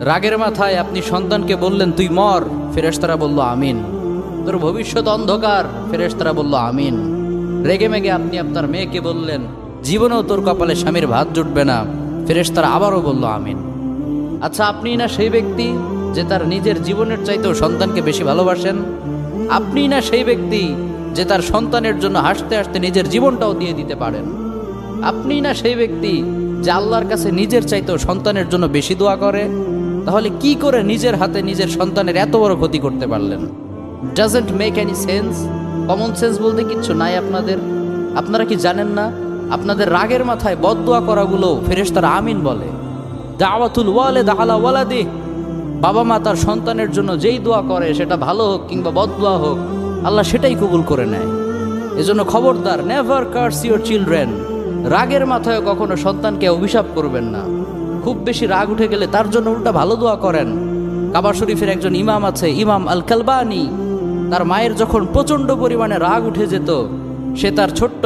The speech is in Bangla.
রাগের মাথায় আপনি সন্তানকে বললেন তুই মর, ফেরেশতারা বলল আমিন। তোর ভবিষ্যৎ অন্ধকার, ফেরেশতারা বলল আমিন। রেগে মেগে আপনি আপনার মেয়েকে বললেন জীবনেও তোর কপালে স্বামীর ভাত জুটবে না, ফেরেশতারা আবারও বলল আমিন। আচ্ছা, আপনি না সেই ব্যক্তি যে তার নিজের জীবনের চাইতেও সন্তানকে বেশি ভালোবাসেন? আপনি না সেই ব্যক্তি যে তার সন্তানের জন্য হাসতে হাসতে নিজের জীবনটাও দিয়ে দিতে পারেন? আপনি না সেই ব্যক্তি যে আল্লাহর কাছে নিজের চাইতেও সন্তানের জন্য বেশি দোয়া করে? তাহলে কি করে নিজের হাতে নিজের সন্তানের এত বড় ক্ষতি করতে পারলেন? Doesn't make any sense. Common sense বলতে কিচ্ছু নাই আপনাদের? আপনারা কি জানেন না আপনাদের রাগের মাথায় বদদোয়া করাগুলো ফেরেশতারা আমিন বলে? দাওয়াতুল ওয়ালিদ আলা ওয়ালাদি, বাবা মা তার সন্তানের জন্য যেই দোয়া করে সেটা ভালো হোক কিংবা বদদোয়া হোক, আল্লাহ সেটাই কবুল করে নেয়। এজন্য খবরদার, নেভার কার্স ইউর চিলড্রেন। রাগের মাথায় কখনো সন্তানকে অভিশাপ করবেন না। খুব বেশি রাগ উঠে গেলে তার জন্য উল্টা ভালো দোয়া করেন। কাবা শরীফের একজন ইমাম আছে, ইমাম আল কালবানি। তার মায়ের যখন প্রচণ্ড পরিমাণে রাগ উঠে যেত, সে তার ছোট্ট